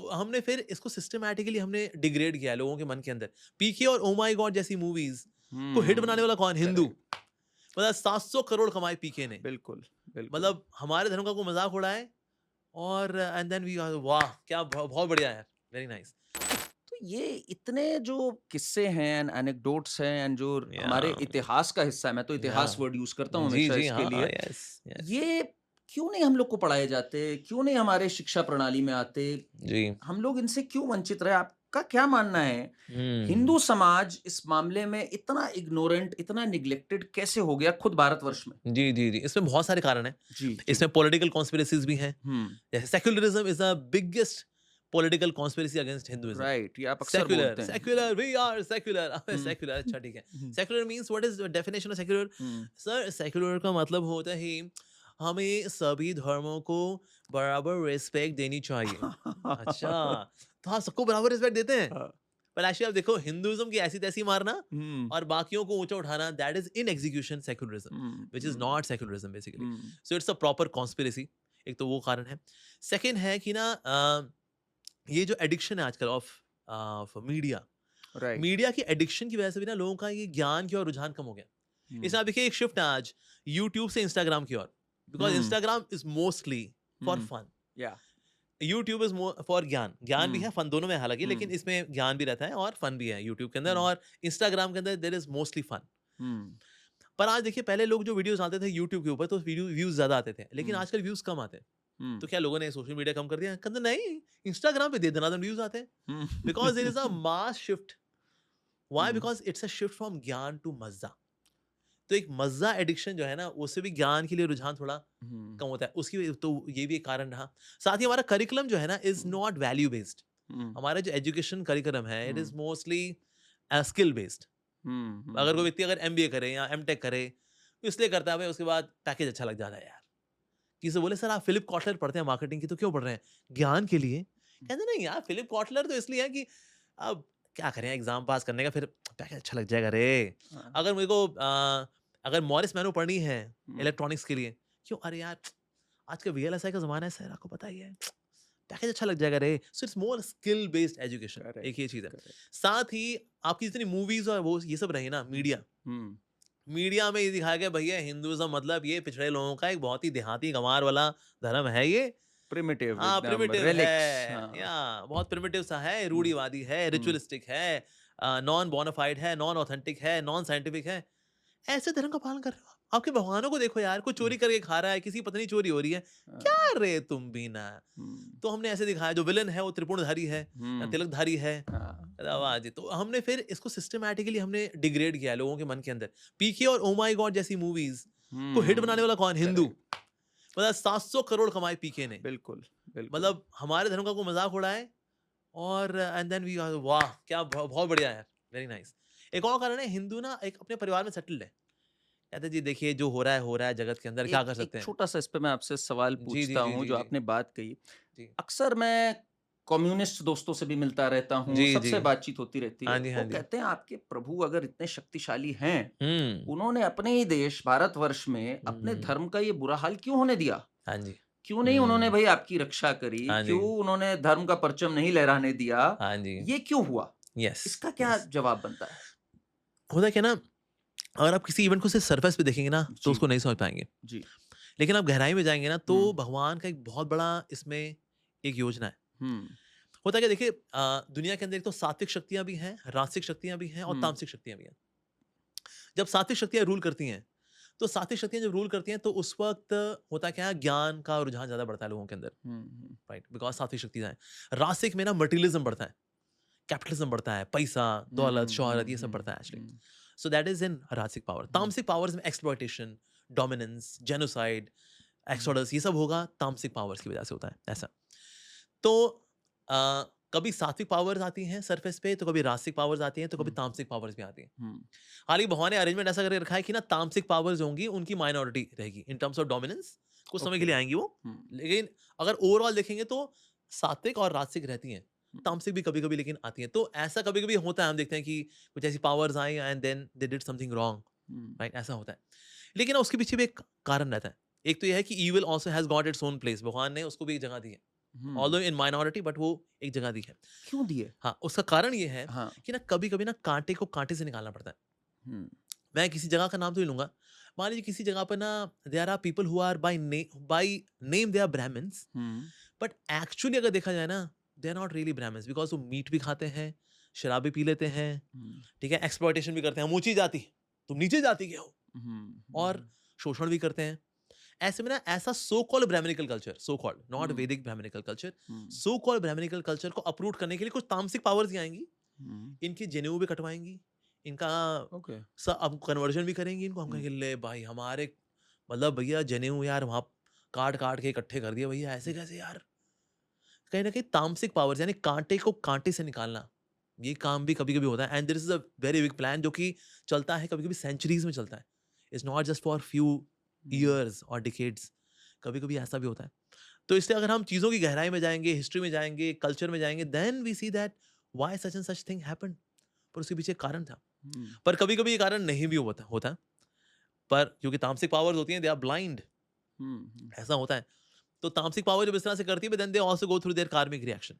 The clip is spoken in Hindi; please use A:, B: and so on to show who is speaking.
A: तो हमने फिर इसको सिस्टमैटिकली हमने डिग्रेड किया है लोगों के मन के अंदर। पीके और ओ माय गॉड जैसी मूवीज़ को हिट बनाने वाला कौन? हिंदू।
B: करेक्ट।
A: मतलब 700 करोड़ कमाए पीके ने।
B: बिल्कुल, बिल्कुल।
A: मतलब हमारे धर्म का कोई मज़ाक उड़ाए और एंड देन वी आर वाह! क्या बहुत बढ़िया यार, वेरी नाइस।
B: तो ये इतने जो किस्से हैं एंड एनेक्डोट्स हैं एंड जो हमारे
A: या
B: इतिहास का हिस्सा है, मैं तो
A: या
B: इतिहास वर्ड यूज़ करता हूँ
A: जी,
B: हमेशा
A: जी,
B: इसके
A: हाँ,
B: लिए।
A: Yes, yes.
B: ये क्यों नहीं हम लोग को पढ़ाए जाते? क्यों नहीं हमारे शिक्षा प्रणाली में आते?
A: जी।
B: हम लोग इनसे क्यों वंचित रहे? आपका क्या मानना है?
A: हुँ।
B: हिंदू समाज इस मामले में इतना इग्नोरेंट, इतना नेग्लेक्टेड कैसे हो गया खुद भारतवर्ष में?
A: जी, जी, जी। इसमें बहुत सारे कारण हैं।
B: जी, जी।
A: इसमें पॉलिटिकल कॉन्स्पिरेसीज़ भी हैं।
B: हुँ,
A: जैसे secularism is the biggest political conspiracy against Hinduism.
B: Right, ये आप अक्सर
A: सेक्युलर,
B: बोलते हैं।
A: Secular, we are secular. अबे
B: हुँ,
A: सेक्युलर अच्छा ठीक है।
B: Hmm,
A: secular means what is definition of secular?
B: Hmm.
A: Sir secular का मतलब होता है हमें सभी धर्मों को बराबर रिस्पेक्ट देनी चाहिए। अच्छा, तो आप सबको बराबर रिस्पेक्ट देते हैं?
B: हाँ,
A: पर एक्चुअली आप देखो हिंदुइज़्म की ऐसी-तैसी मारना
B: हुँ,
A: और बाकियों को ऊँचा उठाना that is in execution secularism
B: hmm,
A: which is
B: hmm,
A: not secularism basically.
B: Hmm,
A: so it's a proper conspiracy. एक तो वो कारण है। सेकंड है कि ना ये जो एडिक्शन है आजकल ऑफ मीडिया,
B: राइट।
A: मीडिया की एडिक्शन की वजह से भी ना लोगों का ये ज्ञान की ओर रुझान कम हो गया।
B: हुँ,
A: इसमें आप देखिए एक शिफ्ट है आज यूट्यूब से इंस्टाग्राम की ओर, because
B: hmm,
A: Instagram is mostly for
B: hmm,
A: fun.
B: या
A: यूट्यूब इज़ फॉर ज्ञान। ज्ञान भी
B: हुँ,
A: है, फन दोनों में है हालाँकि, लेकिन
B: हुँ,
A: इसमें ज्ञान भी रहता है और फन भी है यूट्यूब के अंदर
B: हुँ,
A: और इंस्टाग्राम के अंदर देयर इज़ मोस्टली फन।
B: हुँ,
A: पर आज देखिए पहले लोग जो वीडियोज़ डालते थे यूट्यूब के ऊपर तो वीडियो व्यूज़ ज़्यादा आते थे, लेकिन
B: हुँ,
A: आजकल व्यूज़ कम आते हैं।
B: हुँ,
A: तो क्या लोगों ने सोशल मीडिया कम कर दिया? कहते नहीं, इंस्टाग्राम पे दे दनादन व्यूज़ आते हैं।
B: Hmm,
A: because there is a mass shift. Why?
B: Hmm,
A: because it's a shift from gyan to mazza. तो एक मज़्ज़ा एडिक्शन जो है ना, उससे भी ज्ञान के लिए रुझान थोड़ा
B: हुँ,
A: कम होता है। उसकी वजह तो ये भी एक कारण रहा। साथ ही हमारा करिकुलम जो है ना is
B: hmm,
A: not value based.
B: Hmm,
A: हमारा जो एजुकेशन करिकुलम है it
B: hmm,
A: is mostly skill based.
B: Hmm,
A: अगर कोई
B: हुँ,
A: व्यक्ति अगर एमबीए करे या एमटेक करे, तो इसलिए करता है भाई उसके बाद पैकेज अच्छा लग जाता है यार। किसी से बोले सर आप फिलिप कॉटलर पढ़ते हैं मार्केटिंग की तो क्यों पढ़ रहे हैं? ज्ञान के लिए। कहते नहीं यार फिलिप कॉटलर तो इसलिए है कि अब क्या करें एग्ज़ाम पास करने का फिर पैकेज अच्छा लग जाएगा रे।
B: हाँ,
A: अगर मेरे को अगर मॉरिस मैनो पढ़नी है
B: हुँ,
A: इलेक्ट्रॉनिक्स के लिए, क्यों? अरे यार आज का वीएलएसआई का ज़माना है सर आपको पता ही है। पैकेज अच्छा लग जाएगा रे। So it's more skill based education एक ये
B: करेक्ट,
A: चीज़ है।
B: करेक्ट,
A: साथ ही आपकी जितनी मूवीज़ और वो ये सब रही ना
B: हुँ,
A: मीडिया,
B: हुँ,
A: मीडिया में ये दिखाया गया भैया हिंदुइज़्म मतलब ये पिछड़े लोगों का एक बहुत ही देहाती गँवार वाला धर्म है ये।
B: प्रिमिटिव
A: हाँ,
B: एकदम
A: प्रिमिटिव
B: रिलिक्स
A: है
B: हाँ,
A: या बहुत प्रिमिटिव सा है,
B: हुँ,
A: रूढ़िवादी है,
B: हुँ,
A: रिचुअलिस्टिक है, नॉन बोनाफाइड है, नॉन ऑथेंटिक है, नॉन साइंटिफिक है। ऐसे धर्म का पालन कर रहे हो आप। आपके भगवानों को देखो यार, कोई
B: हुँ,
A: चोरी करके खा रहा है, किसी की पत्नी चोरी हो रही है।
B: हाँ,
A: क्या रे तुम भी ना?
B: हुँ,
A: तो हमने ऐसे दिखाया जो विलेन है वो त्रिपुंडधारी है या
B: हुँ,
A: तिलकधारी है।
B: हाँ,
A: अरे
B: हुँ,
A: वाह जी! तो हमने फिर इसको सिस्टमैटिकली हमने डिग्रेड किया है लोगों के मन के अंदर। पीके और ओह माय गॉड जैसी मूवीज़ को हिट बनाने
B: हुँ,
A: वाला कौन? हिंदू।
B: करेक्ट,
A: मतलब 700 करोड़ कमाए पीके ने।
B: बिल्कुल, बिल्कुल।
A: मतलब हमारे धर्म का कोई मज़ाक उड़ाए और एंड देन वी आर वाह! क्या बहुत बढ़िया यार, वेरी नाइस। एक और कारण है हिंदू ना एक अपने परिवार में सेटल्ड है। कहते हैं जी देखिए जो हो रहा है जगत के अंदर क्या
B: एक
A: कर
B: एक
A: सकते हैं?
B: छोटा-सा इस पे मैं आपसे सवाल
A: जी, जी,
B: पूछता
A: जी,
B: हूँ,
A: जी,
B: जो
A: जी।
B: आपने बात कही।
A: जी।
B: अक्सर मैं कम्युनिस्ट दोस्तों से भी मिलता रहता हूँ,
A: जी, जी।
B: सबसे बातचीत होती रहती
A: हाँ
B: है।
A: जी,
B: वो
A: हाँ जी।
B: कहते हैं आपके प्रभु अगर इतने शक्तिशाली हैं,
A: हुँ।
B: उन्होंने अपने ही देश भारतवर्ष में अपने
A: हुँ।
B: धर्म का ये बुरा हाल क्यों होने दिया?
A: हाँ जी।
B: क्यों नहीं उन्होंने
A: हुँ।
B: भई आपकी रक्षा करी?
A: हाँ जी।
B: क्यों उन्होंने धर्म का परचम नहीं लहराने दिया?
A: हाँ जी।
B: ये क्यों हुआ?
A: यस,
B: इसका क्या
A: यस।
B: जवाब बनता है?
A: होता क्या है ना, अगर आप किसी इवेंट को सिर्फ़ सरफ़ेस पे देखेंगे ना, तो
B: जी,
A: उसको नहीं समझ पाएँगे।
B: जी।
A: लेकिन आप गहराई में जाएँगे ना,
B: हुँ,
A: तो भगवान का एक बहुत बड़ा इसमें एक योजना है।
B: हुँ,
A: होता क्या देखिए दुनिया के अंदर एक तो सात्विक शक्तियाँ भी हैं, रासिक शक्तियाँ भी हैं और
B: हुँ,
A: तामसिक शक्तियाँ भी हैं। जब सात्विक शक्तियाँ रूल करती हैं, तो सात्विक शक्तियाँ जब रूल करती हैं, तो उस वक़्त होता क्या है, ज्ञान का रुझान ज़्यादा बढ़ता है लोगों के अंदर,
B: हुँ, हुँ,
A: राइट? बिकॉज़ सात्विक शक्तियाँ हैं। रासिक में ना मटीरियलिज़्म बढ़ता है, कैपिटलिज़्म बढ़ता है, पैसा, दौलत,
B: हुँ,
A: शोहरत
B: हुँ,
A: ये सब
B: हुँ,
A: बढ़ता है actually.
B: Hmm,
A: so that is in rasik power.
B: Hmm,
A: tamasik powers में exploitation, dominance, genocide,
B: hmm,
A: exodus ये सब होगा तामसिक पावर्स की वजह से होता है, ऐसा। तो कभी सात्विक पावर्स आती हैं सरफेस पे, तो कभी रासिक पावर्स आती हैं, तो कभी
B: हुँ,
A: तामसिक पावर्स भी आती हैं।
B: हुँ,
A: हालाँकि भगवान ने अरेंजमेंट ऐसा करके रखा है कि ना तामसिक पावर्स जो होंगी, उनकी माइनॉरिटी रहेगी इन टर्म्स ऑफ डोमिनेंस, कुछ समय के
B: ओके।
A: लिए आएँगी वो।
B: हुँ,
A: लेकिन अगर ओवरऑल देखेंगे तो सात्विक और रासिक रहती हैं।
B: हुँ,
A: तामसिक भी कभी-कभी लेकिन आती हैं। तो ऐसा कभी-कभी होता है, हम देखते हैं कि कुछ ऐसी powers I and then they did something wrong,
B: hmm,
A: right? ऐसा होता है। लेकिन ना उसके पीछे भी एक कारण रहता है। एक तो ये है कि evil also has got its own place, भगवान ने उसको भी एक जगह दी है। ऑल्दो इन माइनॉरिटी, बट वो एक जगह दी है।
B: क्यों दिए?
A: हाँ, उसका कारण ये है
B: हाँ।
A: कि ना कभी-कभी ना काँटे को काँटे से निकालना पड़ता है।
B: हुँ,
A: मैं किसी जगह का नाम तो नहीं लूँगा। मान लीजिए किसी जगह पे ना there are people who are by name they are Brahmins,
B: hmm,
A: but actually अगर देखा जाए ना, they are not really Brahmins, because वो मीट भी खाते हैं, शराब भी पी लेते हैं,
B: हुँ,
A: ठीक है? एक्सप्लॉइटेशन भी करते हैं, हम ऊँची जाति, तुम नीचे जाति के हो,
B: हुँ,
A: और शोषण भी करते हैं। ऐसे में ना ऐसा so called Brahminical culture, so called not
B: hmm,
A: Vedic Brahminical culture,
B: hmm,
A: so called Brahminical culture को अप्रूव करने के लिए कुछ तामसिक पावर्स ही आएँगी,
B: हुँ,
A: इनकी जनेऊ भी कटवाएँगी, इनका
B: ओके।
A: अब कन्वर्जन भी करेंगी इनको। हम
B: हुँ,
A: कहेंगे ले भाई हमारे मतलब भैया जनेऊ यार वहाँ काट-काट के इकट्ठे कर दिए भैया, ऐसे
B: हुँ,
A: कैसे यार? कहीं न कहीं तामसिक पावर्स यानी काँटे को काँटे से निकालना, ये काम भी कभी-कभी होता है, and there is a very big plan जो कि चलता है कभी-कभी सेंचुरीज़ में चलता है। It's not just for few
B: hmm,
A: years और डिकेड्स, कभी-कभी ऐसा भी होता है। तो इसलिए अगर हम चीज़ों की गहराई में जाएँगे, हिस्ट्री में जाएँगे, कल्चर में जाएँगे, then we see that why such and such thing happened, पर उसके पीछे एक कारण था।
B: हुँ,
A: पर कभी-कभी ये कारण नहीं भी होता होता, पर क्योंकि तामसिक पावर्स होती हैं, दे आर ब्लाइंड,
B: हुँ, हुँ।
A: ऐसा होता है। तो तामसिक पावर जब इस तरह से करती है, then they also go through their karmic reaction.